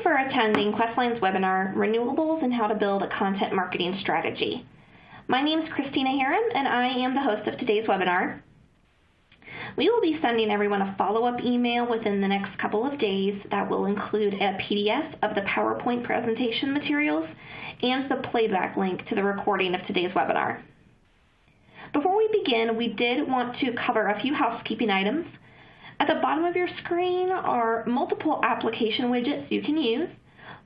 for attending Questline's webinar, Renewables and How to Build a Content Marketing Strategy. My name is Christina Heron, and I am the host of today's webinar. We will be sending everyone a follow-up email within the next couple of days that will include a PDF of the PowerPoint presentation materials and the playback link to the recording of today's webinar. Before we begin, we did want to cover a few housekeeping items. At the bottom of your screen are multiple application widgets you can use.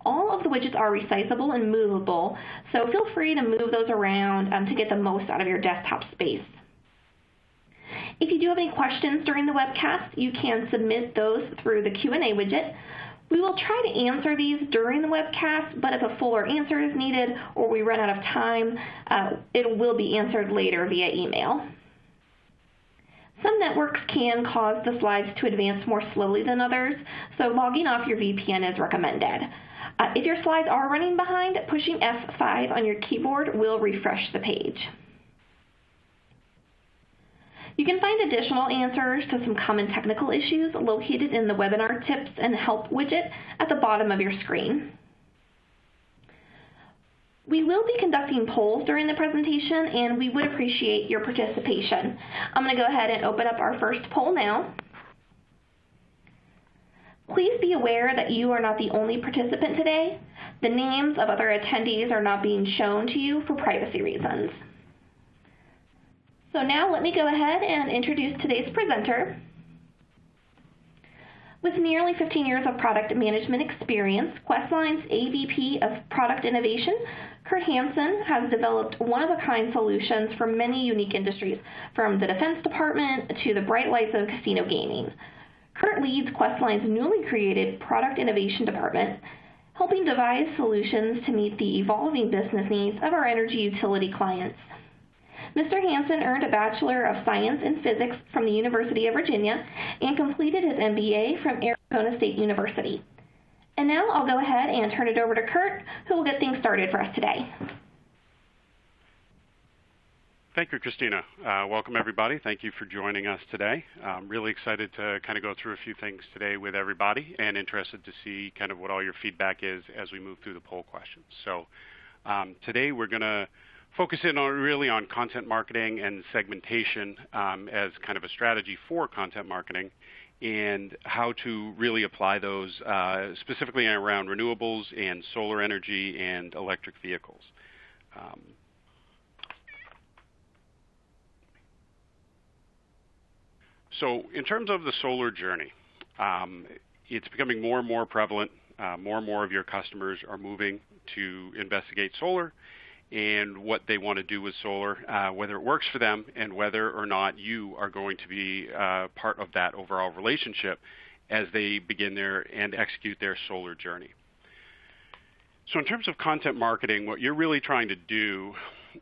All of the widgets are resizable and movable, so feel free to move those around to get the most out of your desktop space. If you do have any questions during the webcast, you can submit those through the Q&A widget. We will try to answer these during the webcast, but if a fuller answer is needed or we run out of time, it will be answered later via email. Some networks can cause the slides to advance more slowly than others, so logging off your VPN is recommended. If your slides are running behind, pushing F5 on your keyboard will refresh the page. You can find additional answers to some common technical issues located in the Webinar Tips and Help widget at the bottom of your screen. We will be conducting polls during the presentation, and we would appreciate your participation. I'm going to go ahead and open up our first poll now. Please be aware that you are not the only participant today. The names of other attendees are not being shown to you for privacy reasons. So now let me go ahead and introduce today's presenter. With nearly 15 years of product management experience, Questline's AVP of Product Innovation, Kurt Hansen, has developed one-of-a-kind solutions for many unique industries, from the Defense Department to the bright lights of casino gaming. Kurt leads Questline's newly created Product Innovation Department, helping devise solutions to meet the evolving business needs of our energy utility clients. Mr. Hansen earned a Bachelor of Science in Physics from the University of Virginia and completed his MBA from Arizona State University. And now I'll go ahead and turn it over to Kurt, who will get things started for us today. Thank you, Christina. Welcome, everybody. Thank you for joining us today. I'm really excited to kind of go through a few things today with everybody and interested to see kind of what all your feedback is as we move through the poll questions. So today we're going to focus in on content marketing and segmentation as kind of a strategy for content marketing and how to really apply those specifically around renewables and solar energy and electric vehicles. So in terms of the solar journey, it's becoming more and more prevalent. More and more of your customers are moving to investigate solar and what they want to do with solar, whether it works for them, and whether or not you are going to be part of that overall relationship as they begin and execute their solar journey. So in terms of content marketing, what you're really trying to do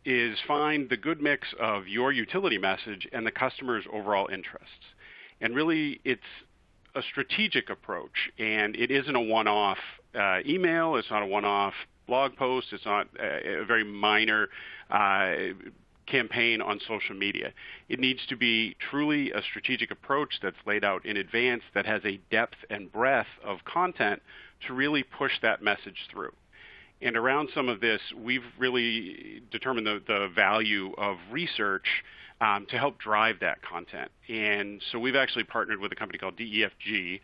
is find the good mix of your utility message and the customer's overall interests. And really, it's a strategic approach, and it isn't a one-off email, it's not a one-off blog post, it's not a very minor campaign on social media. It needs to be truly a strategic approach that's laid out in advance that has a depth and breadth of content to really push that message through. And around some of this, we've really determined the value of research to help drive that content. And so we've actually partnered with a company called DEFG,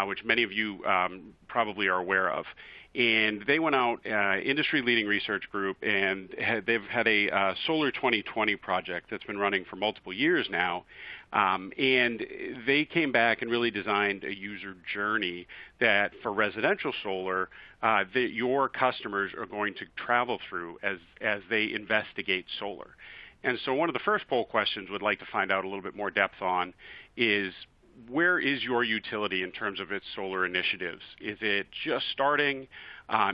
which many of you probably are aware of. And they went out, industry-leading research group, and they've had a Solar 2020 project that's been running for multiple years now. And they came back and really designed a user journey that for residential solar, that your customers are going to travel through as they investigate solar. And so one of the first poll questions we'd like to find out a little bit more depth on is, where is your utility in terms of its solar initiatives? Is it just starting?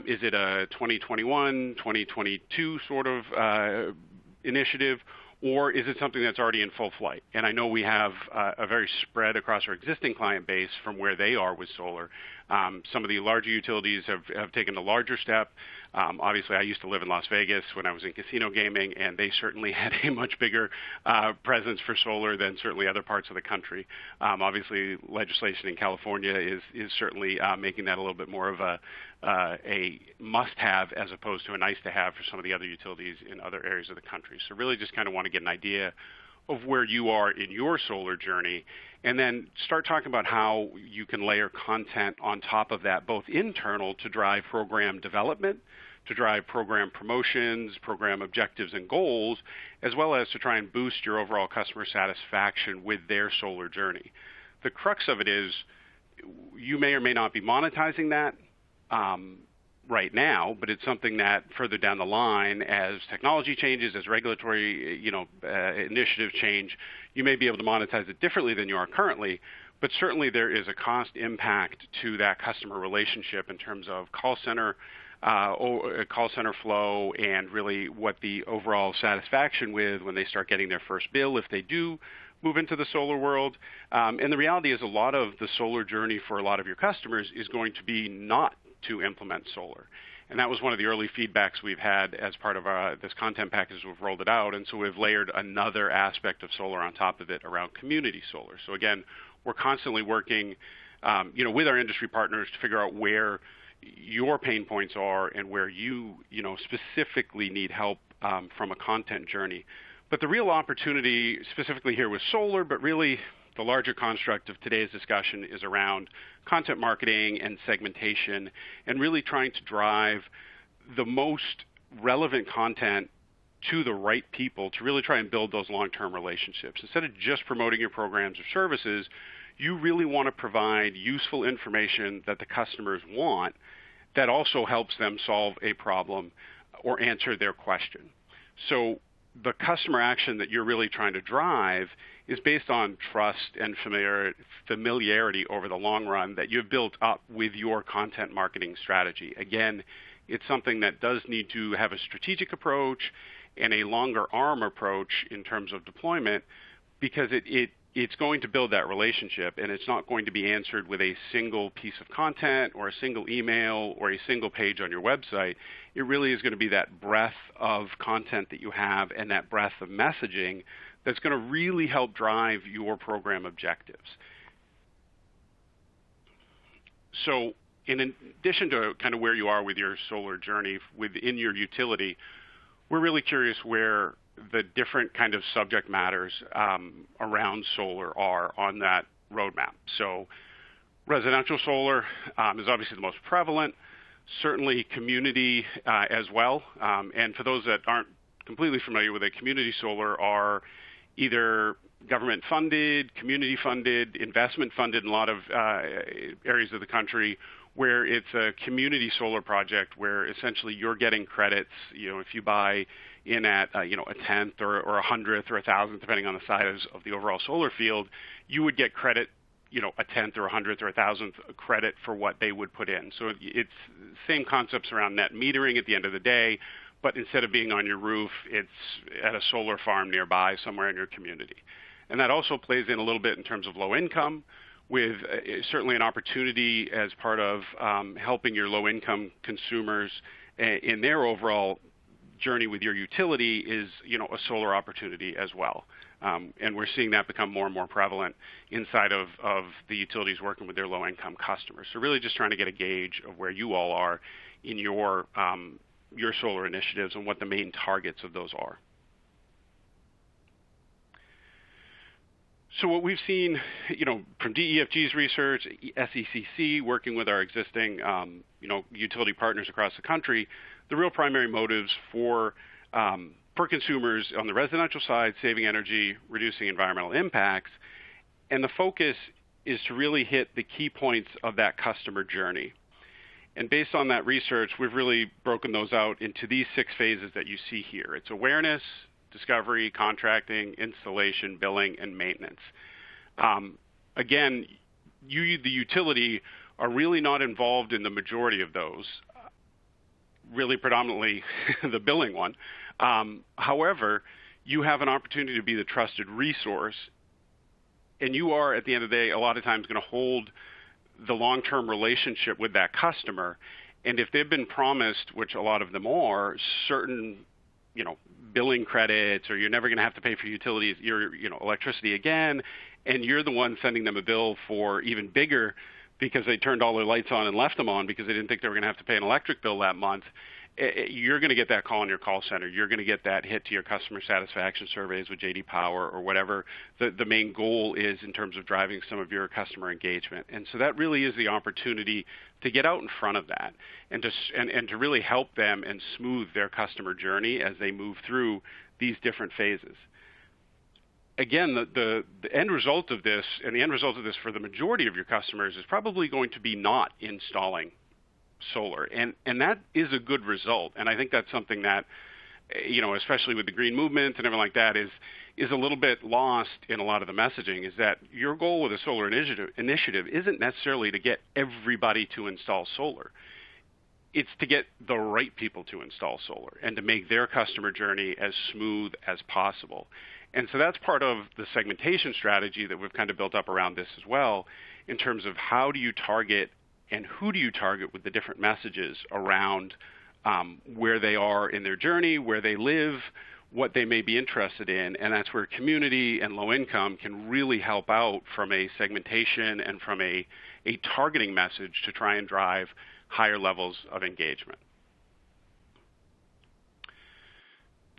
Is it a 2021, 2022 sort of initiative? Or is it something that's already in full flight? And I know we have a very spread across our existing client base from where they are with solar. Some of the larger utilities have taken a larger step. Obviously, I used to live in Las Vegas when I was in casino gaming, and they certainly had a much bigger presence for solar than certainly other parts of the country. Obviously, legislation in California is certainly making that a little bit more of a must-have as opposed to a nice-to-have for some of the other utilities in other areas of the country. So really just kind of want to get an idea of where you are in your solar journey, and then start talking about how you can layer content on top of that, both internal to drive program development, to drive program promotions, program objectives and goals, as well as to try and boost your overall customer satisfaction with their solar journey. The crux of it is you may or may not be monetizing that right now, but it's something that further down the line, as technology changes, as regulatory initiatives change, you may be able to monetize it differently than you are currently. But certainly there is a cost impact to that customer relationship in terms of call center flow, and really what the overall satisfaction with when they start getting their first bill, if they do move into the solar world. And the reality is a lot of the solar journey for a lot of your customers is going to be not to implement solar. And that was one of the early feedbacks we've had as part of this content package. We've rolled it out, and so we've layered another aspect of solar on top of it around community solar. So again, we're constantly working with our industry partners to figure out where your pain points are and where you specifically need help from a content journey. But the real opportunity specifically here with solar, but really the larger construct of today's discussion, is around content marketing and segmentation, and really trying to drive the most relevant content to the right people to really try and build those long-term relationships. Instead of just promoting your programs or services, you really want to provide useful information that the customers want that also helps them solve a problem or answer their question. So the customer action that you're really trying to drive is based on trust and familiarity over the long run that you've built up with your content marketing strategy. Again, it's something that does need to have a strategic approach and a longer arm approach in terms of deployment, because it's going to build that relationship, and it's not going to be answered with a single piece of content or a single email or a single page on your website. It really is going to be that breadth of content that you have and that breadth of messaging that's going to really help drive your program objectives. So in addition to kind of where you are with your solar journey within your utility, we're really curious where the different kind of subject matters around solar are on that roadmap. So residential solar is obviously the most prevalent, certainly community as well. And for those that aren't completely familiar with it, community solar are either government funded, community funded, investment funded in a lot of areas of the country, where it's a community solar project where essentially you're getting credits. If you buy in at a tenth or a hundredth or a thousandth, depending on the size of the overall solar field, you would get credit, a tenth or a hundredth or a thousandth credit for what they would put in. So it's same concepts around net metering at the end of the day, but instead of being on your roof, it's at a solar farm nearby somewhere in your community. And that also plays in a little bit in terms of low income, with certainly an opportunity as part of helping your low-income consumers in their overall journey with your utility is, a solar opportunity as well. And we're seeing that become more and more prevalent inside of the utilities working with their low-income customers. So really just trying to get a gauge of where you all are in your solar initiatives and what the main targets of those are. So what we've seen, from DEFG's research, SECC, working with our existing, utility partners across the country, the real primary motives for consumers on the residential side, saving energy, reducing environmental impacts, and the focus is to really hit the key points of that customer journey. And based on that research, we've really broken those out into these 6 phases that you see here. It's awareness, discovery, contracting, installation, billing, and maintenance. Again, the utility, are really not involved in the majority of those, really predominantly the billing one. However, you have an opportunity to be the trusted resource, and you are, at the end of the day, a lot of times going to hold the long-term relationship with that customer. And if they've been promised, which a lot of them are, certain billing credits, or you're never going to have to pay for utilities, electricity again, and you're the one sending them a bill for even bigger because they turned all their lights on and left them on because they didn't think they were going to have to pay an electric bill that month, you're going to get that call in your call center. You're going to get that hit to your customer satisfaction surveys with JD Power or whatever the main goal is in terms of driving some of your customer engagement. And so that really is the opportunity to get out in front of that and to really help them and smooth their customer journey as they move through these different phases. Again, the end result of this, and the end result of this for the majority of your customers, is probably going to be not installing solar, and that is a good result. And I think that's something that, especially with the green movement and everything like that, is a little bit lost in a lot of the messaging, is that your goal with a solar initiative isn't necessarily to get everybody to install solar. It's to get the right people to install solar and to make their customer journey as smooth as possible. And so that's part of the segmentation strategy that we've kind of built up around this as well, in terms of how do you target and who do you target with the different messages around where they are in their journey, where they live, what they may be interested in. And that's where community and low income can really help out from a segmentation and from a targeting message to try and drive higher levels of engagement.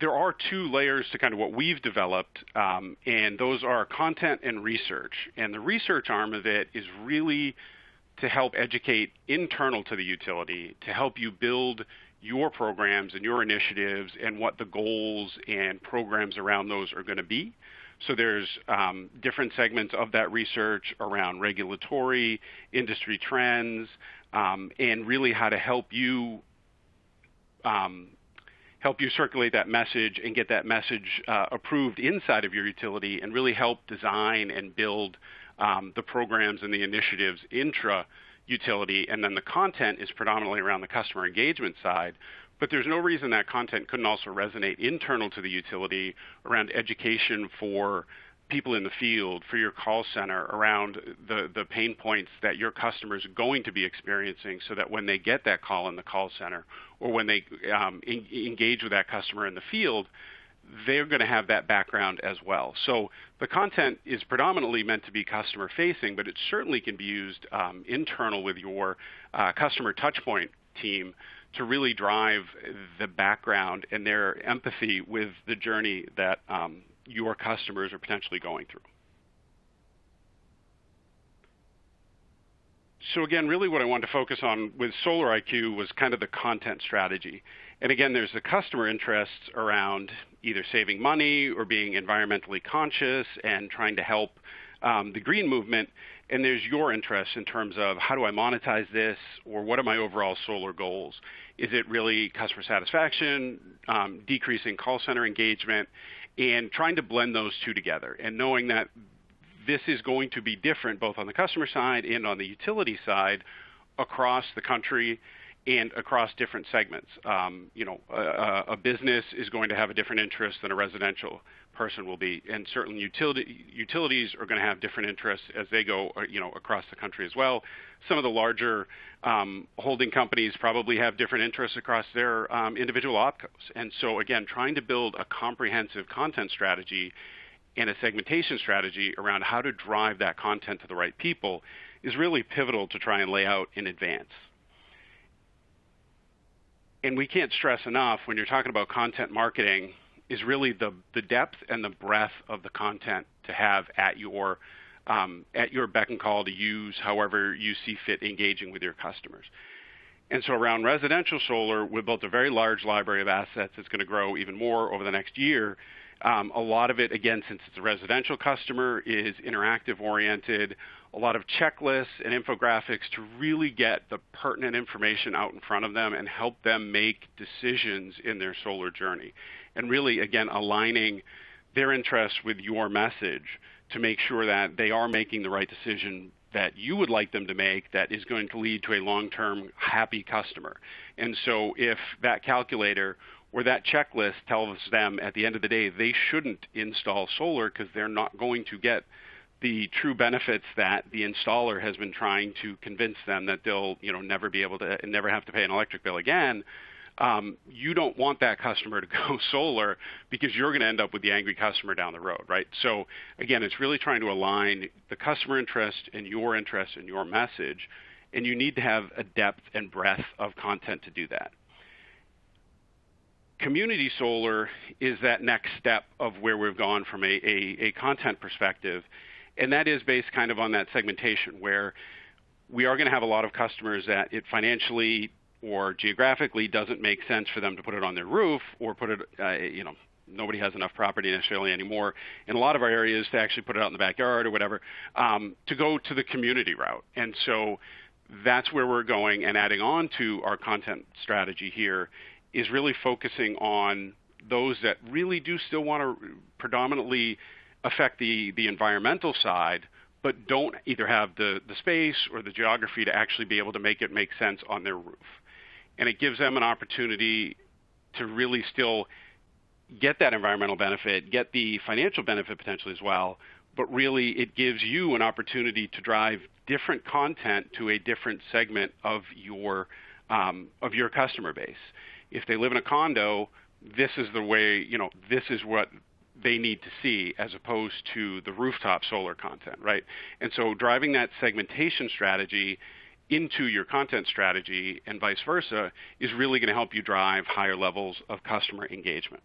There are two layers to kind of what we've developed, and those are content and research. And the research arm of it is really to help educate internal to the utility, to help you build your programs and your initiatives and what the goals and programs around those are going to be. So there's different segments of that research around regulatory, industry trends, and really how to help you circulate that message and get that message approved inside of your utility, and really help design and build the programs and the initiatives intra-utility. And then the content is predominantly around the customer engagement side. But there's no reason that content couldn't also resonate internal to the utility around education for people in the field, for your call center, around the pain points that your customers are going to be experiencing, so that when they get that call in the call center, or when they engage with that customer in the field, they're going to have that background as well. So the content is predominantly meant to be customer facing, but it certainly can be used internal with your customer touchpoint team to really drive the background and their empathy with the journey that your customers are potentially going through. So again, really what I wanted to focus on with Solar IQ was kind of the content strategy. And again, there's the customer interests around either saving money or being environmentally conscious and trying to help the green movement. And there's your interests in terms of how do I monetize this, or what are my overall solar goals? Is it really customer satisfaction, decreasing call center engagement, and trying to blend those two together, and knowing that this is going to be different both on the customer side and on the utility side across the country and across different segments. A business is going to have a different interest than a residential person will be, and certain utilities are going to have different interests as they go across the country as well. Some of the larger holding companies probably have different interests across their individual opcos. And so again, trying to build a comprehensive content strategy and a segmentation strategy around how to drive that content to the right people is really pivotal to try and lay out in advance. And we can't stress enough, when you're talking about content marketing, is really the depth and the breadth of the content to have at your beck and call to use however you see fit engaging with your customers. And so around residential solar, we've built a very large library of assets that's going to grow even more over the next year. A lot of it, again, since it's a residential customer, is interactive oriented, a lot of checklists and infographics to really get the pertinent information out in front of them and help them make decisions in their solar journey. And really, again, aligning their interests with your message to make sure that they are making the right decision that you would like them to make, that is going to lead to a long-term happy customer. And so if that calculator or that checklist tells them at the end of the day they shouldn't install solar because they're not going to get the true benefits that the installer has been trying to convince them that they'll never be able to never have to pay an electric bill again, you don't want that customer to go solar because you're going to end up with the angry customer down the road, right? So again, it's really trying to align the customer interest and your message, and you need to have a depth and breadth of content to do that. Community solar is that next step of where we've gone from a content perspective, and that is based kind of on that segmentation, where we are going to have a lot of customers that it financially or geographically doesn't make sense for them to put it on their roof or put it, nobody has enough property necessarily anymore in a lot of our areas to actually put it out in the backyard or whatever, to go to the community route. And so that's where we're going, and adding on to our content strategy here is really focusing on those that really do still want to predominantly affect the environmental side, but don't either have the space or the geography to actually be able to make it make sense on their roof. And it gives them an opportunity to really still get that environmental benefit, get the financial benefit potentially as well, but really it gives you an opportunity to drive different content to a different segment of your customer base. If they live in a condo, this is the way, this is what they need to see as opposed to the rooftop solar content, right? And so driving that segmentation strategy into your content strategy and vice versa is really going to help you drive higher levels of customer engagement.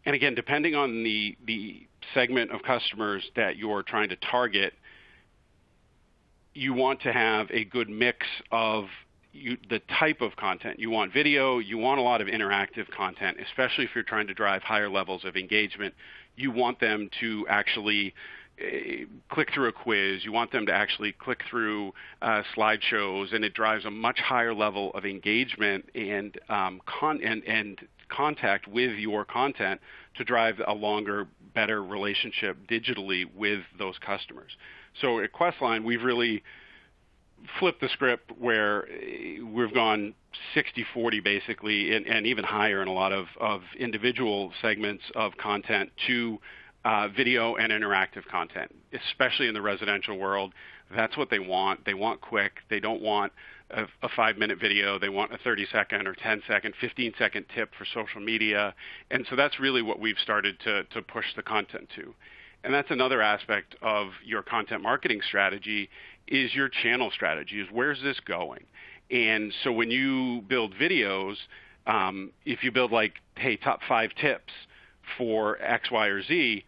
And again, depending on the segment of customers that you're trying to target, you want to have a good mix of the type of content. You want video, you want a lot of interactive content, especially if you're trying to drive higher levels of engagement. You want them to actually click through a quiz. You want them to actually click through slideshows, and it drives a much higher level of engagement and contact with your content to drive a longer, better relationship digitally with those customers. So at Questline, we've really flipped the script where we've gone 60-40 basically, and even higher in a lot of individual segments of content to video and interactive content, especially in the residential world. That's what they want. They want quick. They don't want a 5-minute video. They want a 30-second or 10-second, 15-second tip for social media. And so that's really what we've started to push the content to. And that's another aspect of your content marketing strategy is your channel strategy, is where's this going? And so when you build videos, if you build like, hey, top 5 tips for X, Y, or Z,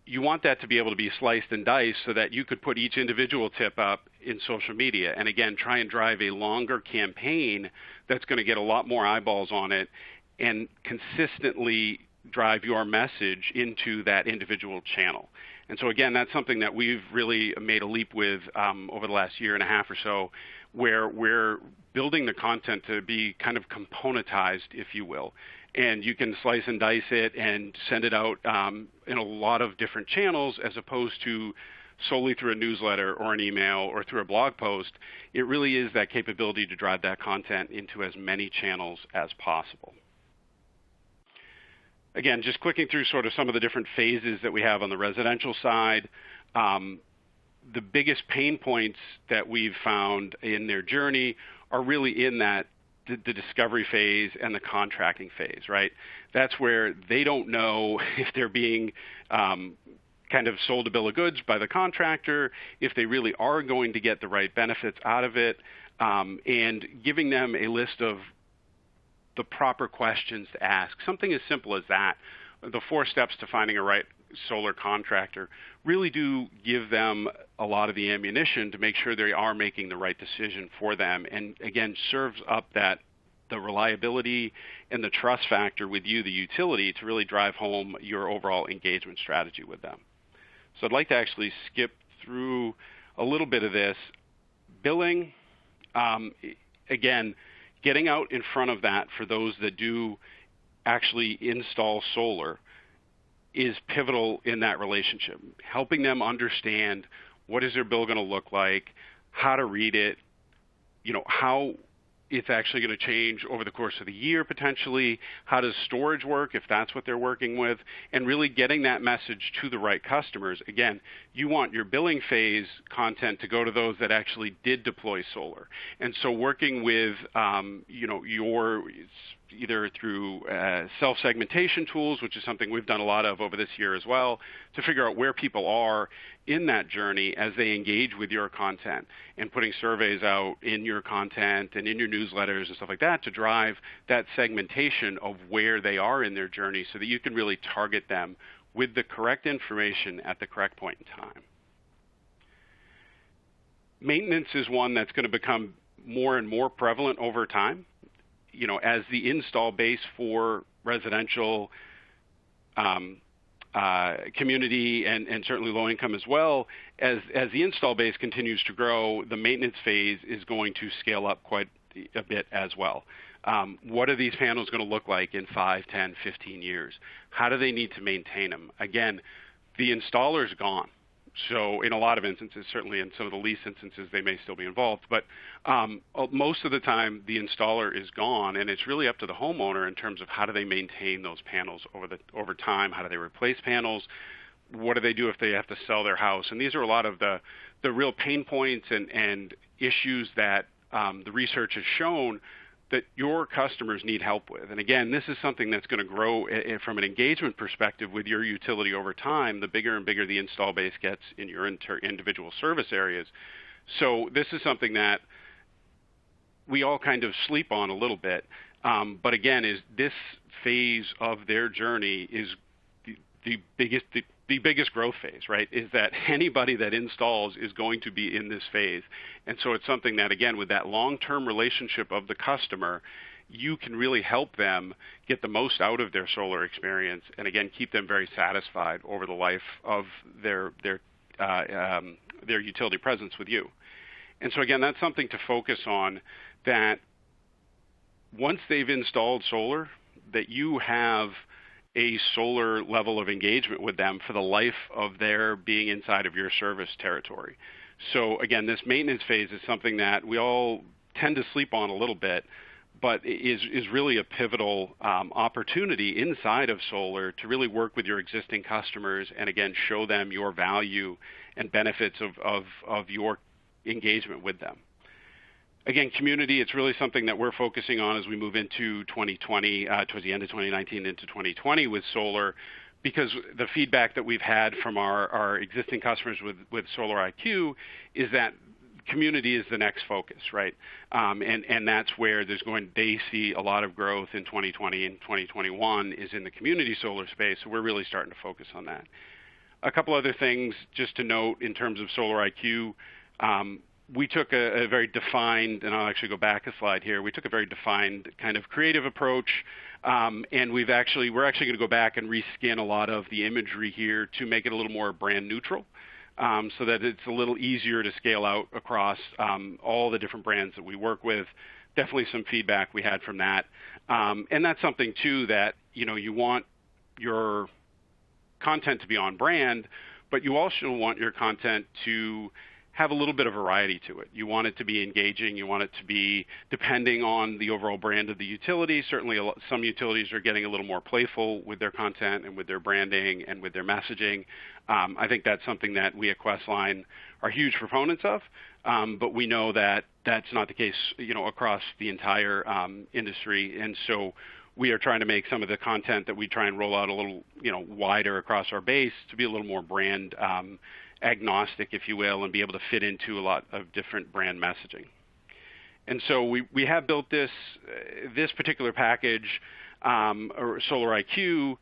you want that to be able to be sliced and diced so that you could put each individual tip up in social media. And again, try and drive a longer campaign that's going to get a lot more eyeballs on it and consistently drive your message into that individual channel. And so again, that's something that we've really made a leap with over the last year and a half or so, where we're building the content to be kind of componentized, if you will. And you can slice and dice it and send it out in a lot of different channels as opposed to solely through a newsletter or an email or through a blog post. It really is that capability to drive that content into as many channels as possible. Again, just clicking through sort of some of the different phases that we have on the residential side, the biggest pain points that we've found in their journey are really in that the discovery phase and the contracting phase, right? That's where they don't know if they're being kind of sold a bill of goods by the contractor, if they really are going to get the right benefits out of it, and giving them a list of the proper questions to ask. Something as simple as that, the 4 steps to finding a right solar contractor, really do give them a lot of the ammunition to make sure they are making the right decision for them, and again, serves up the reliability and the trust factor with you, the utility, to really drive home your overall engagement strategy with them. So I'd like to actually skip through a little bit of this. Billing, again, getting out in front of that for those that do actually install solar is pivotal in that relationship. Helping them understand what is their bill going to look like, how to read it, how it's actually going to change over the course of the year potentially. How does storage work if that's what they're working with? And really getting that message to the right customers. Again, you want your billing phase content to go to those that actually did deploy solar. And so working with either through self-segmentation tools, which is something we've done a lot of over this year as well, to figure out where people are in that journey as they engage with your content, and putting surveys out in your content and in your newsletters and stuff like that to drive that segmentation of where they are in their journey so that you can really target them with the correct information at the correct point in time. Maintenance is one that's going to become more and more prevalent over time. As the install base for residential, community, and certainly low income as well, as the install base continues to grow, the maintenance phase is going to scale up quite a bit as well. What are these panels going to look like in 5, 10, 15 years? How do they need to maintain them? Again, the installer's gone. So in a lot of instances, certainly in some of the lease instances, they may still be involved. But most of the time, the installer is gone, and it's really up to the homeowner in terms of how do they maintain those panels over time. How do they replace panels? What do they do if they have to sell their house? And these are a lot of the real pain points and issues that the research has shown that your customers need help with. And again, this is something that's going to grow from an engagement perspective with your utility over time, the bigger and bigger the install base gets in your individual service areas. So this is something that we all kind of sleep on a little bit. But again, is this phase of their journey is the biggest growth phase, right? Is that anybody that installs is going to be in this phase. And so it's something that, again, with that long-term relationship of the customer, you can really help them get the most out of their solar experience, and again, keep them very satisfied over the life of their utility presence with you. And so again, that's something to focus on, that once they've installed solar, that you have a solar level of engagement with them for the life of their being inside of your service territory. So again, this maintenance phase is something that we all tend to sleep on a little bit, but is really a pivotal opportunity inside of solar to really work with your existing customers and again show them your value and benefits of your engagement with them. Again, community, it's really something that we're focusing on as we move into 2020, towards the end of 2019 into 2020 with solar, because the feedback that we've had from our existing customers with Solar IQ is that community is the next focus, right? And that's where they see a lot of growth in 2020 and 2021 is in the community solar space, so we're really starting to focus on that. A couple other things just to note in terms of Solar IQ. We took a very defined, and I'll actually go back a slide here, we took a very defined kind of creative approach, and we're actually going to go back and reskin a lot of the imagery here to make it a little more brand neutral, so that it's a little easier to scale out across all the different brands that we work with. Definitely some feedback we had from that. And that's something too that you want your content to be on brand, but you also want your content to have a little bit of variety to it. You want it to be engaging. You want it to be depending on the overall brand of the utility. Certainly some utilities are getting a little more playful with their content and with their branding and with their messaging. I think that's something that we at Questline are huge proponents of, but we know that that's not the case across the entire industry. And so we are trying to make some of the content that we try and roll out a little wider across our base to be a little more brand agnostic, if you will, and be able to fit into a lot of different brand messaging. And so we have built this particular package, or Solar IQ,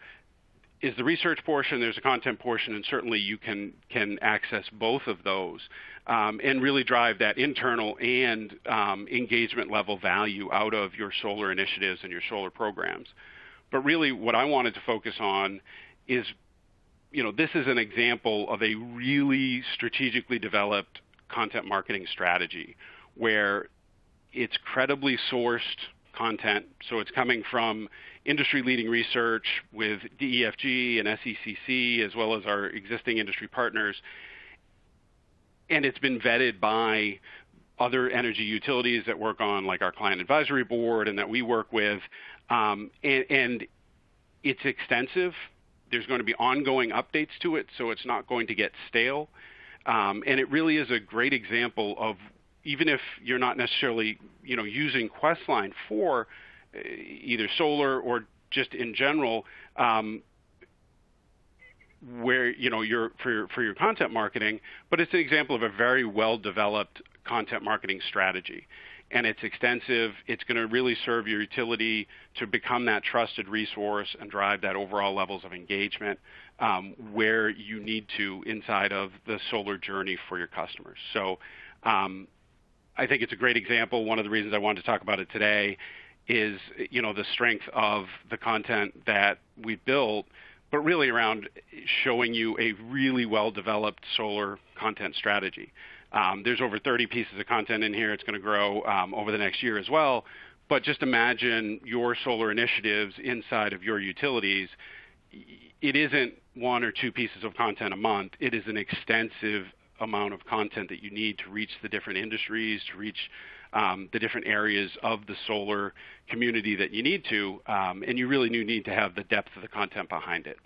is the research portion, there's a content portion, and certainly you can access both of those and really drive that internal and engagement level value out of your solar initiatives and your solar programs. But really what I wanted to focus on is this is an example of a really strategically developed content marketing strategy where it's credibly sourced content. So it's coming from industry-leading research with DEFG and SECC, as well as our existing industry partners. And it's been vetted by other energy utilities that work on, like our client advisory board and that we work with, and it's extensive. There's going to be ongoing updates to it, so it's not going to get stale. And it really is a great example of, even if you're not necessarily using Questline for either solar or just in general, where you're for your content marketing, but it's an example of a very well-developed content marketing strategy. And it's extensive. It's going to really serve your utility to become that trusted resource and drive that overall levels of engagement where you need to inside of the solar journey for your customers. So I think it's a great example. One of the reasons I wanted to talk about it today is the strength of the content that we built, but really around showing you a really well-developed solar content strategy. There's over 30 pieces of content in here. It's going to grow over the next year as well. But just imagine your solar initiatives inside of your utilities. It isn't one or two pieces of content a month. It is an extensive amount of content that you need to reach the different industries, to reach the different areas of the solar community that you need to, and you really do need to have the depth of the content behind it.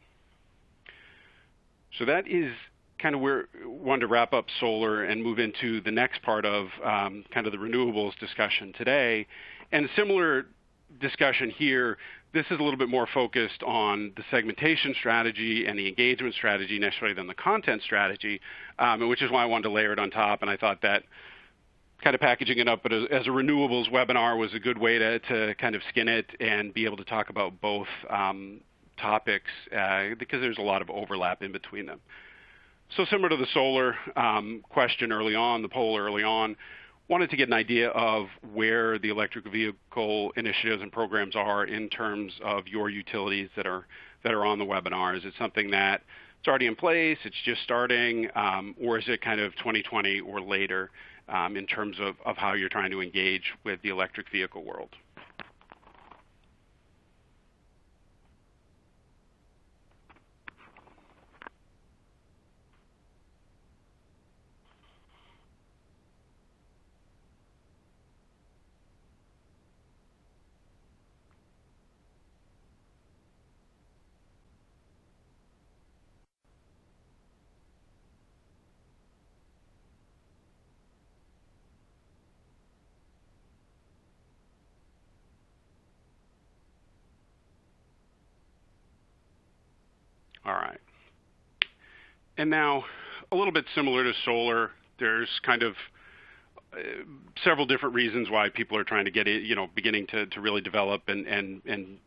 So that is kind of where I wanted to wrap up solar and move into the next part of kind of the renewables discussion today. And similar discussion here, this is a little bit more focused on the segmentation strategy and the engagement strategy necessarily than the content strategy, which is why I wanted to layer it on top. And I thought that kind of packaging it up but as a renewables webinar was a good way to kind of skin it and be able to talk about both topics because there's a lot of overlap in between them. So similar to the solar question early on, the poll early on, wanted to get an idea of where the electric vehicle initiatives and programs are in terms of your utilities that are on the webinar. Is it something that it's already in place, it's just starting, or is it kind of 2020 or later in terms of how you're trying to engage with the electric vehicle world? All right. And now, a little bit similar to solar, there's kind of several different reasons why people are trying to get it, beginning to really develop and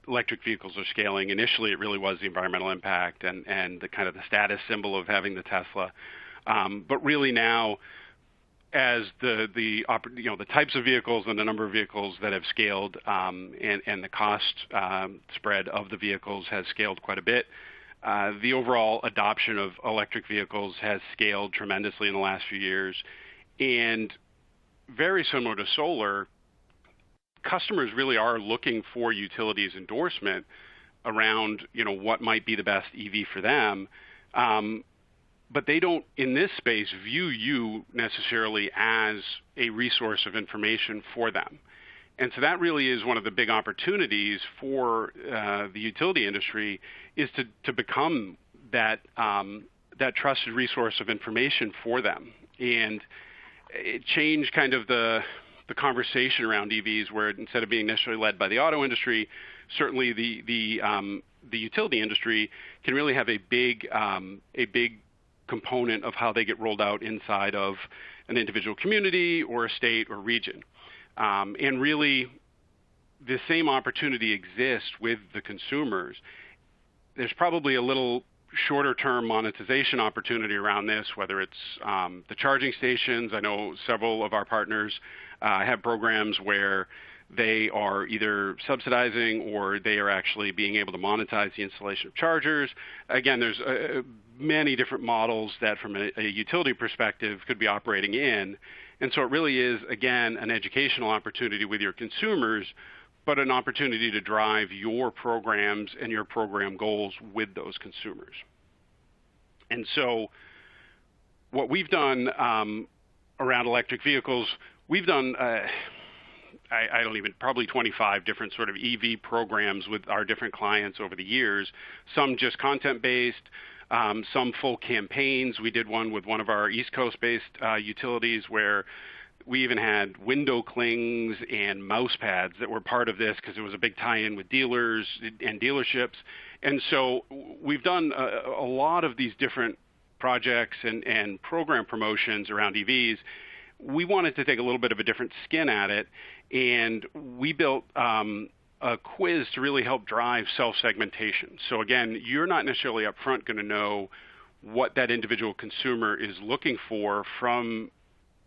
electric vehicles are scaling. Initially, it really was the environmental impact and the kind of the status symbol of having the Tesla. But really now, as the types of vehicles and the number of vehicles that have scaled and the cost spread of the vehicles has scaled quite a bit, the overall adoption of electric vehicles has scaled tremendously in the last few years. And very similar to solar, customers really are looking for utilities endorsement around what might be the best EV for them. But they don't, in this space, view you necessarily as a resource of information for them. And so that really is one of the big opportunities for the utility industry is to become that trusted resource of information for them. And it changed kind of the conversation around EVs, where instead of being necessarily led by the auto industry, certainly the utility industry can really have a big component of how they get rolled out inside of an individual community or a state or region. And really, the same opportunity exists with the consumers. There's probably a little shorter-term monetization opportunity around this, whether it's the charging stations. I know several of our partners have programs where they are either subsidizing or they are actually being able to monetize the installation of chargers. Again, there's many different models that from a utility perspective could be operating in. And so it really is, again, an educational opportunity with your consumers, but an opportunity to drive your programs and your program goals with those consumers. And so what we've done around electric vehicles, we've done, I don't even, probably 25 different sort of EV programs with our different clients over the years, some just content-based, some full campaigns. We did one with one of our East Coast-based utilities where we even had window clings and mouse pads that were part of this because it was a big tie-in with dealers and dealerships. And so we've done a lot of these different projects and program promotions around EVs. We wanted to take a little bit of a different skin at it, and we built a quiz to really help drive self-segmentation. So again, you're not necessarily up front going to know what that individual consumer is looking for from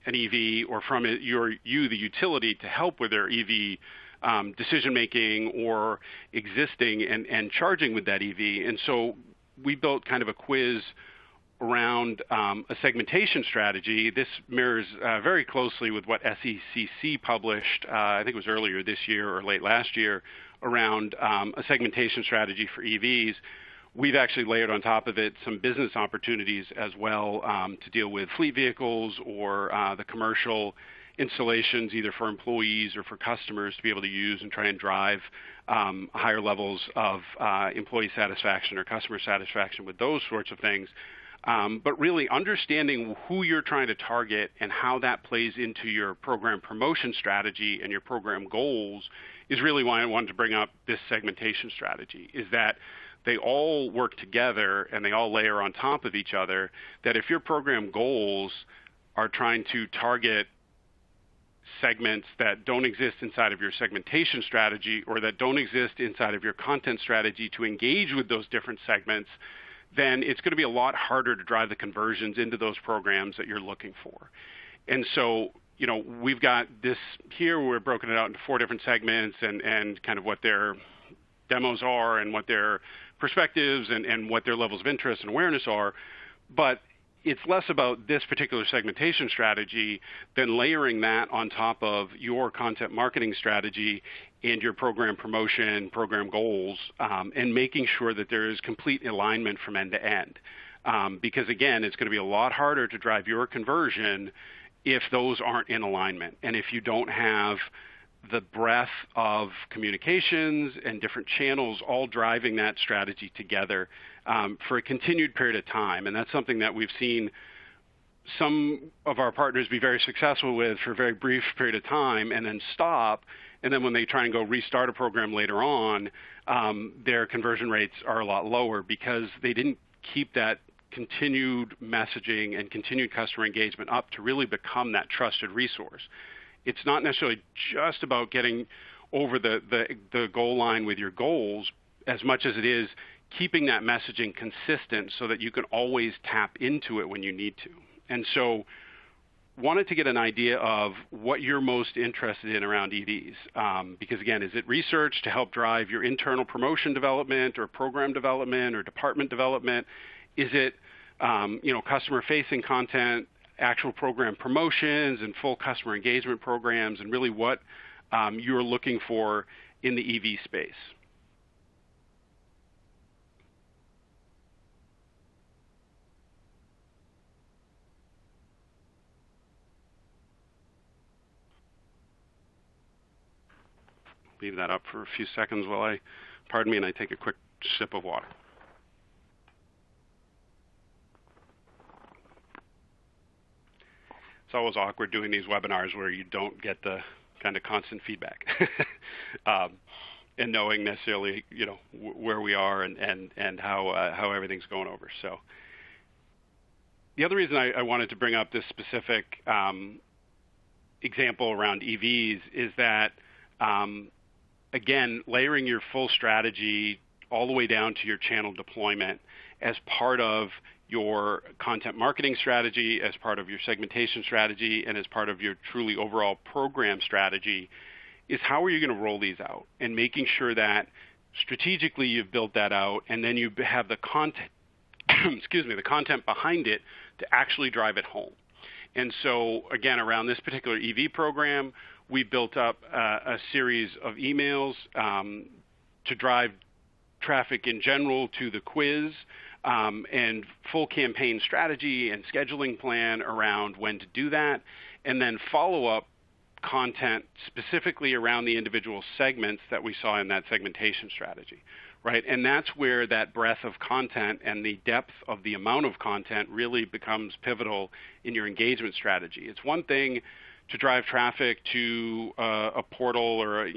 an EV or from the utility, to help with their EV decision making or existing and charging with that EV. And so we built kind of a quiz around a segmentation strategy. This mirrors very closely with what SECC published, I think it was earlier this year or late last year, around a segmentation strategy for EVs. We've actually layered on top of it some business opportunities as well to deal with fleet vehicles or the commercial installations, either for employees or for customers to be able to use and try and drive higher levels of employee satisfaction or customer satisfaction with those sorts of things. But really understanding who you're trying to target and how that plays into your program promotion strategy and your program goals is really why I wanted to bring up this segmentation strategy, is that they all work together and they all layer on top of each other, that if your program goals are trying to target segments that don't exist inside of your segmentation strategy or that don't exist inside of your content strategy to engage with those different segments, then it's going to be a lot harder to drive the conversions into those programs that you're looking for. And so, we've got this here, we're broken it out into 4 different segments and kind of what their demos are and what their perspectives and what their levels of interest and awareness are. But it's less about this particular segmentation strategy than layering that on top of your content marketing strategy and your program promotion, program goals, and making sure that there is complete alignment from end to end. Because again, it's going to be a lot harder to drive your conversion if those aren't in alignment. And if you don't have the breadth of communications and different channels all driving that strategy together for a continued period of time. And that's something that we've seen some of our partners be very successful with for a very brief period of time and then stop. And then when they try and go restart a program later on, their conversion rates are a lot lower because they didn't keep that continued messaging and continued customer engagement up to really become that trusted resource. It's not necessarily just about getting over the goal line with your goals as much as it is keeping that messaging consistent so that you can always tap into it when you need to. And so wanted to get an idea of what you're most interested in around EVs. Because again, is it research to help drive your internal promotion development or program development or department development? Is it customer-facing content, actual program promotions and full customer engagement programs, and really what you're looking for in the EV space? Leave that up for a few seconds while I take a quick sip of water. It's always awkward doing these webinars where you don't get the kind of constant feedback and knowing necessarily, where we are and how everything's going over. So the other reason I wanted to bring up this specific example around EVs is that, again, layering your full strategy all the way down to your channel deployment as part of your content marketing strategy, as part of your segmentation strategy, and as part of your truly overall program strategy is how are you going to roll these out, and making sure that strategically you've built that out and then you have the content, the content behind it to actually drive it home. And so again, around this particular EV program, we built up a series of emails to drive traffic in general to the quiz, and full campaign strategy and scheduling plan around when to do that. and then follow-up content specifically around the individual segments that we saw in that segmentation strategy, right? And that's where that breadth of content and the depth of the amount of content really becomes pivotal in your engagement strategy. It's one thing to drive traffic to a portal or a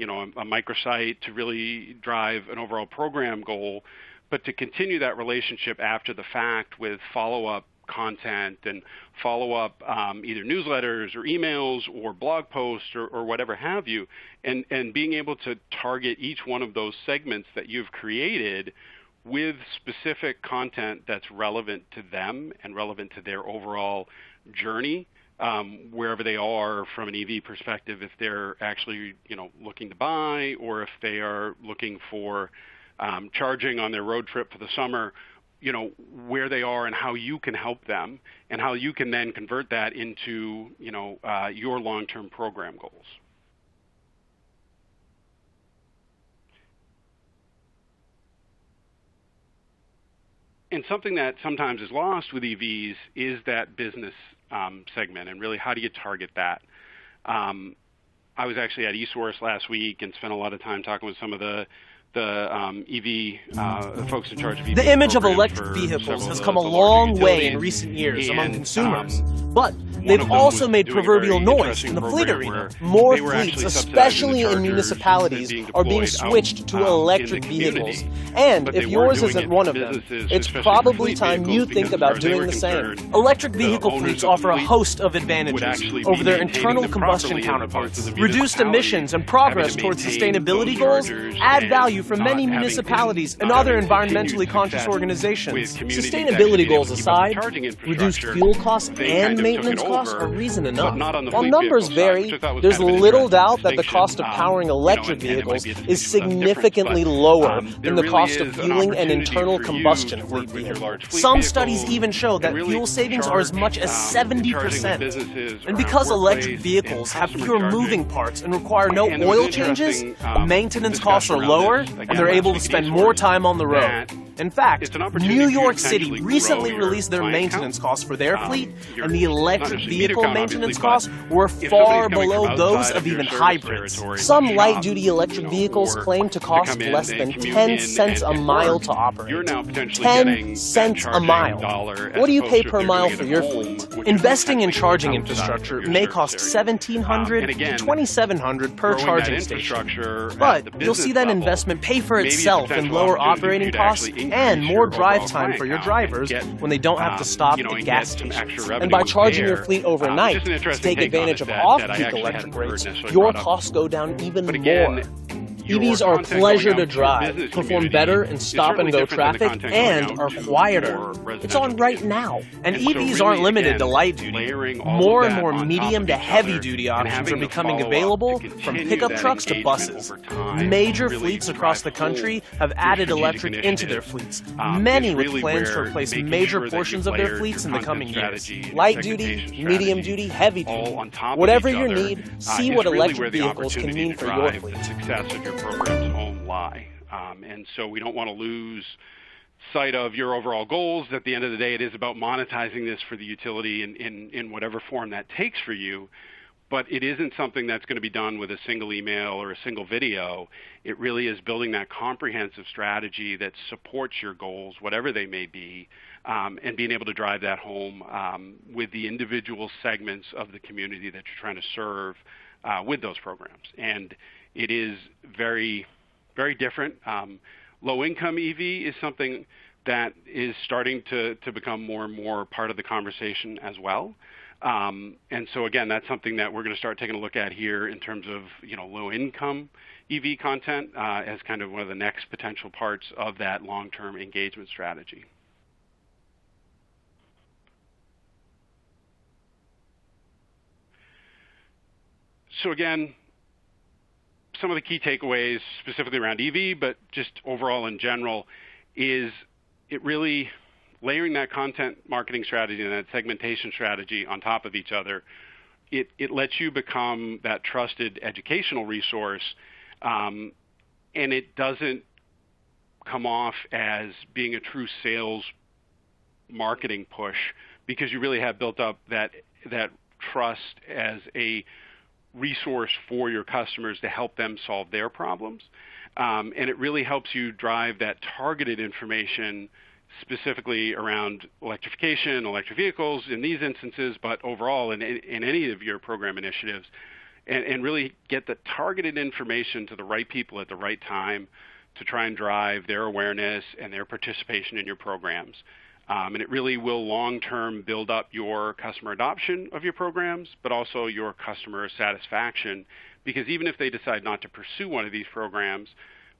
microsite to really drive an overall program goal, but to continue that relationship after the fact with follow-up content and follow-up either newsletters or emails or blog posts or whatever have you, and being able to target each one of those segments that you've created with specific content that's relevant to them and relevant to their overall journey, wherever they are from an EV perspective, if they're actually looking to buy or if they are looking for charging on their road trip for the summer, where they are and how you can help them and how you can then convert that into, your long-term program goals. And something that sometimes is lost with EVs is that business segment, and really how do you target that? I was actually at eSource last week and spent a lot of time talking with some of the EV folks in charge of EV. The image of electric vehicles has come a long way in recent years among consumers, but they've also made proverbial noise in the fleet arena. More fleets, especially in municipalities, are being switched to electric vehicles. And if yours isn't one of them, it's probably time you think about doing the same. Electric vehicle fleets offer a host of advantages over their internal combustion counterparts. Reduced emissions and progress towards sustainability goals add value for many municipalities and other environmentally conscious organizations. Sustainability goals aside, reduced fuel costs and maintenance costs are reason enough. While numbers vary, there's little doubt that the cost of powering electric vehicles is significantly lower than the cost of fueling an internal combustion fleet vehicle. Some studies even show that fuel savings are as much as 70%. And because electric vehicles have fewer moving parts and require no oil changes, maintenance costs are lower, and they're able to spend more time on the road. In fact, New York City recently released their maintenance costs for their fleet, and the electric vehicle maintenance costs were far below those of even hybrids. Some light-duty electric vehicles claim to cost less than 10 cents a mile to operate. 10 cents a mile. What do you pay per mile for your fleet? Investing in charging infrastructure may cost $1,700 to $2,700 per charging station. But you'll see that investment pay for itself in lower operating costs and more drive time for your drivers when they don't have to stop at gas stations. And by charging your fleet overnight to take advantage of off-peak electric rates, your costs go down even more. EVs are a pleasure to drive, perform better in stop-and-go traffic, and are quieter. It's on right now. And EVs aren't limited to light-duty. More and more medium to heavy-duty options are becoming available, from pickup trucks to buses. Major fleets across the country have added electric into their fleets, many with plans to replace major portions of their fleets in the coming years. Light-duty, medium-duty, heavy-duty. Whatever your need, see what electric vehicles can mean for your fleet. Program's own lie. And so we don't want to lose sight of your overall goals. At the end of the day, it is about monetizing this for the utility in whatever form that takes for you. But it isn't something that's going to be done with a single email or a single video. It really is building that comprehensive strategy that supports your goals, whatever they may be, and being able to drive that home with the individual segments of the community that you're trying to serve with those programs. And it is very, very different. Low-income EV is something that is starting to become more and more part of the conversation as well. And so again, that's something that we're going to start taking a look at here in terms of low-income EV content as kind of one of the next potential parts of that long-term engagement strategy. So again, some of the key takeaways specifically around EV, but just overall in general, is it really layering that content marketing strategy and that segmentation strategy on top of each other. It lets you become that trusted educational resource, and it doesn't come off as being a true sales marketing push because you really have built up that trust as a resource for your customers to help them solve their problems. And it really helps you drive that targeted information specifically around electrification, electric vehicles in these instances, but overall in any of your program initiatives, and really get the targeted information to the right people at the right time to try and drive their awareness and their participation in your programs. And it really will long-term build up your customer adoption of your programs, but also your customer satisfaction, because even if they decide not to pursue one of these programs,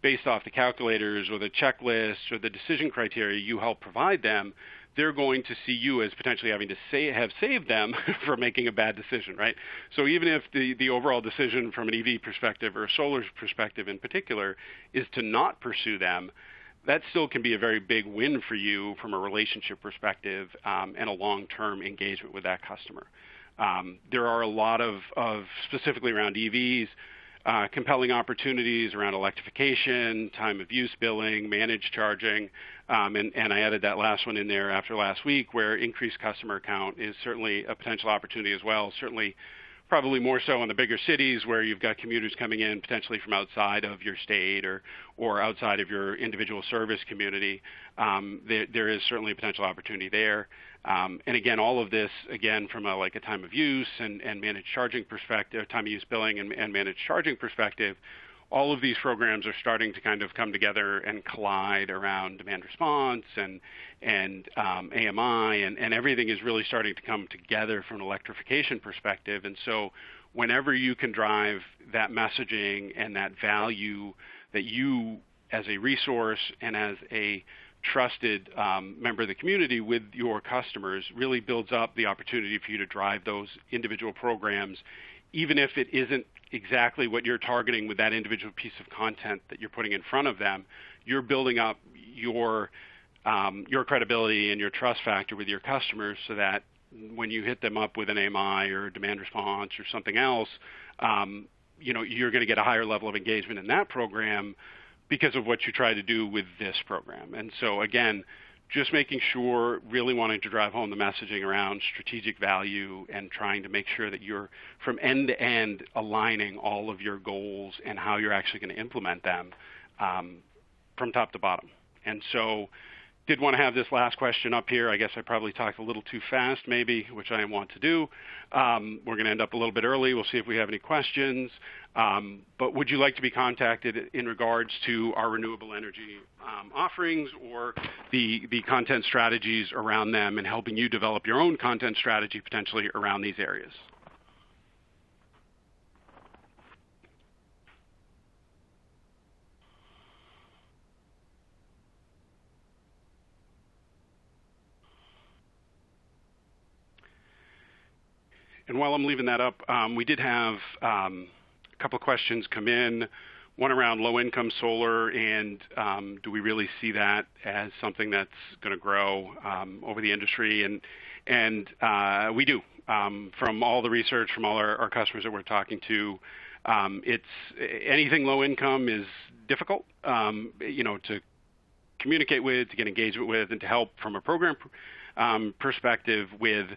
based off the calculators or the checklists or the decision criteria you help provide them, they're going to see you as potentially having to have saved them from making a bad decision, right? So even if the overall decision from an EV perspective or a solar perspective in particular is to not pursue them, that still can be a very big win for you from a relationship perspective and a long-term engagement with that customer. There are a lot of specifically around EVs, compelling opportunities around electrification, time of use billing, managed charging, and I added that last one in there after last week, where increased customer count is certainly a potential opportunity as well. Certainly, probably more so in the bigger cities where you've got commuters coming in potentially from outside of your state or outside of your individual service community. There is certainly a potential opportunity there. And again, all of this, again, from a time of use and managed charging perspective, time of use billing and managed charging perspective, all of these programs are starting to kind of come together and collide around demand response and AMI, and everything is really starting to come together from an electrification perspective. And so whenever you can drive that messaging and that value that you as a resource and as a trusted member of the community with your customers really builds up the opportunity for you to drive those individual programs, even if it isn't exactly what you're targeting with that individual piece of content that you're putting in front of them. You're building up your credibility and your trust factor with your customers so that when you hit them up with an AMI or demand response or something else, you're going to get a higher level of engagement in that program because of what you try to do with this program. And so again, just making sure, really wanting to drive home the messaging around strategic value and trying to make sure that you're from end to end aligning all of your goals and how you're actually going to implement them from top to bottom. And so did want to have this last question up here. I guess I probably talked a little too fast maybe, which I want to do. We're going to end up a little bit early. We'll see if we have any questions. But would you like to be contacted in regards to our renewable energy offerings or the content strategies around them and helping you develop your own content strategy potentially around these areas? And while I'm leaving that up, we did have a couple of questions come in, one around low-income solar, and do we really see that as something that's going to grow over the industry? And we do. From all the research, from all our customers that we're talking to, it's anything low-income is difficult, to communicate with, to get engagement with, and to help from a program perspective with.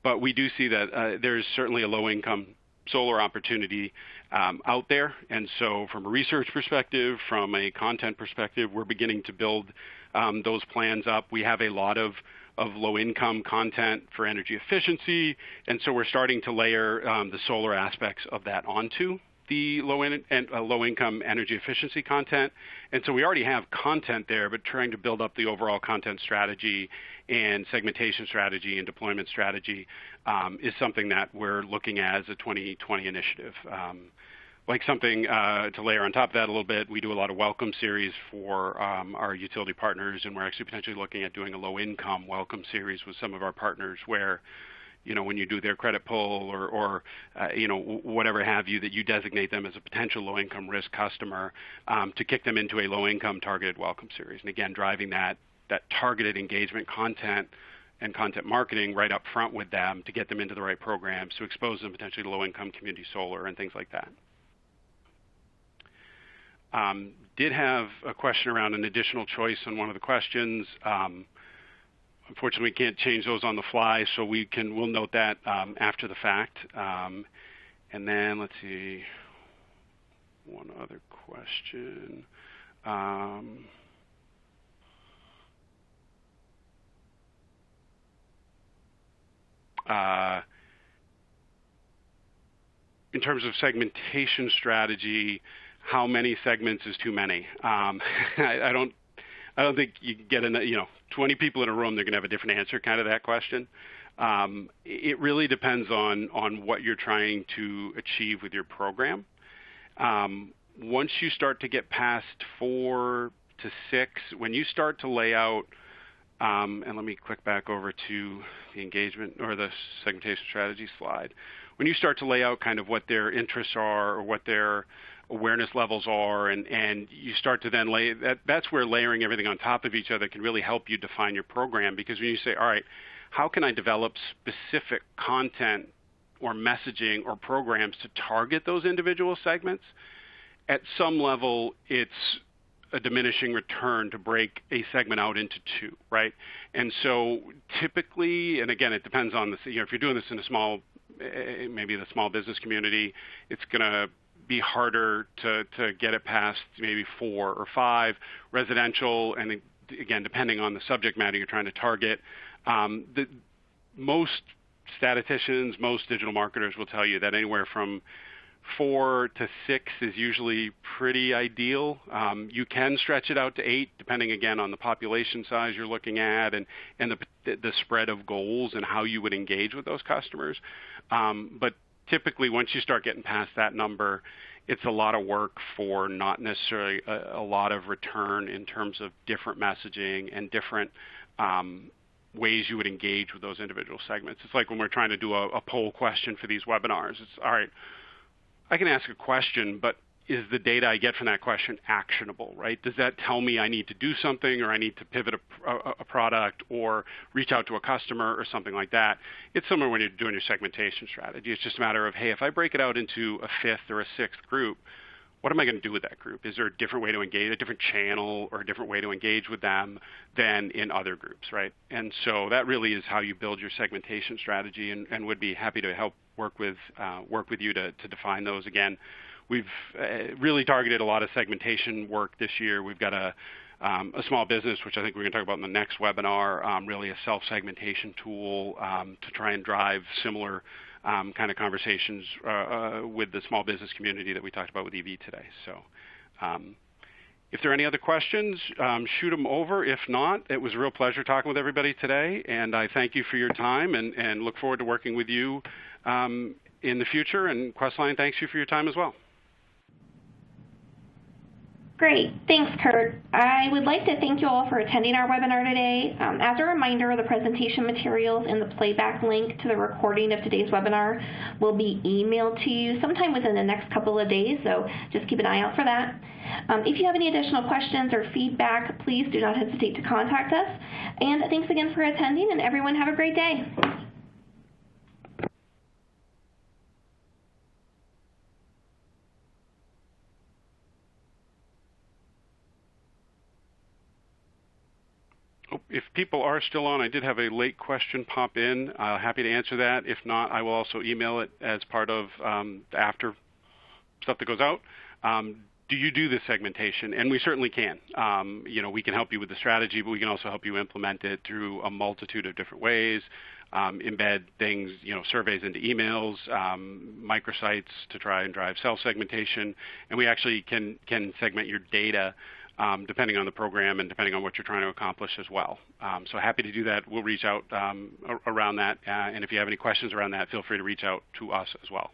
But we do see that there's certainly a low-income solar opportunity out there. And so from a research perspective, from a content perspective, we're beginning to build those plans up. We have a lot of low-income content for energy efficiency. And so we're starting to layer the solar aspects of that onto the low-income energy efficiency content. And so we already have content there, but trying to build up the overall content strategy and segmentation strategy and deployment strategy is something that we're looking at as a 2020 initiative. Like something to layer on top of that a little bit, we do a lot of welcome series for our utility partners, and we're actually potentially looking at doing a low-income welcome series with some of our partners where, when you do their credit pull or whatever have you, that you designate them as a potential low-income risk customer to kick them into a low-income targeted welcome series. And again, driving that targeted engagement content and content marketing right up front with them to get them into the right programs, to expose them potentially to low-income community solar and things like that. Did have a question around an additional choice on one of the questions. Unfortunately, we can't change those on the fly, so we'll note that after the fact. And then let's see, one other question. In terms of segmentation strategy, how many segments is too many? I don't think you can get 20 people in a room, they're going to have a different answer kind of that question. It really depends on what you're trying to achieve with your program. Once you start to get past 4 to 6, when you start to lay out, and let me click back over to the engagement or the segmentation strategy slide. When you start to lay out kind of what their interests are or what their awareness levels are, and you start to then that's where layering everything on top of each other can really help you define your program. Because when you say, all right, how can I develop specific content or messaging or programs to target those individual segments? At some level, it's a diminishing return to break a segment out into 2, right? And so typically, and again, it depends on if you're doing this in maybe the small business community, it's going to be harder to get it past maybe 4 or 5. Residential, and again, depending on the subject matter you're trying to target, most statisticians, most digital marketers will tell you that anywhere from 4 to 6 is usually pretty ideal. You can stretch it out to 8, depending again on the population size you're looking at and the spread of goals and how you would engage with those customers. But typically, once you start getting past that number, it's a lot of work for not necessarily a lot of return in terms of different messaging and different ways you would engage with those individual segments. It's like when we're trying to do a poll question for these webinars. It's, all right, I can ask a question, but is the data I get from that question actionable, right? Does that tell me I need to do something, or I need to pivot a product or reach out to a customer or something like that? It's similar when you're doing your segmentation strategy. It's just a matter of, hey, if I break it out into a 5th or a 6th group, what am I going to do with that group? Is there a different way to engage, a different channel or a different way to engage with them than in other groups, right? And so that really is how you build your segmentation strategy, and would be happy to help work with you to define those. Again, we've really targeted a lot of segmentation work this year. We've got a small business, which I think we're going to talk about in the next webinar, really a self-segmentation tool to try and drive similar kind of conversations with the small business community that we talked about with EV today. So if there are any other questions, shoot them over. If not, it was a real pleasure talking with everybody today, and I thank you for your time and look forward to working with you in the future. And Questline thanks you for your time as well. Great. Thanks, Kurt. I would like to thank you all for attending our webinar today. As a reminder, the presentation materials and the playback link to the recording of today's webinar will be emailed to you sometime within the next couple of days, so just keep an eye out for that. If you have any additional questions or feedback, please do not hesitate to contact us. And thanks again for attending, and everyone have a great day. If people are still on, I did have a late question pop in. Happy to answer that. If not, I will also email it as part of the after stuff that goes out. Do you do this segmentation? And we certainly can. We can help you with the strategy, but we can also help you implement it through a multitude of different ways. Embed things, surveys into emails, microsites to try and drive self-segmentation. And we actually can segment your data depending on the program and depending on what you're trying to accomplish as well. So happy to do that. We'll reach out around that. And if you have any questions around that, feel free to reach out to us as well.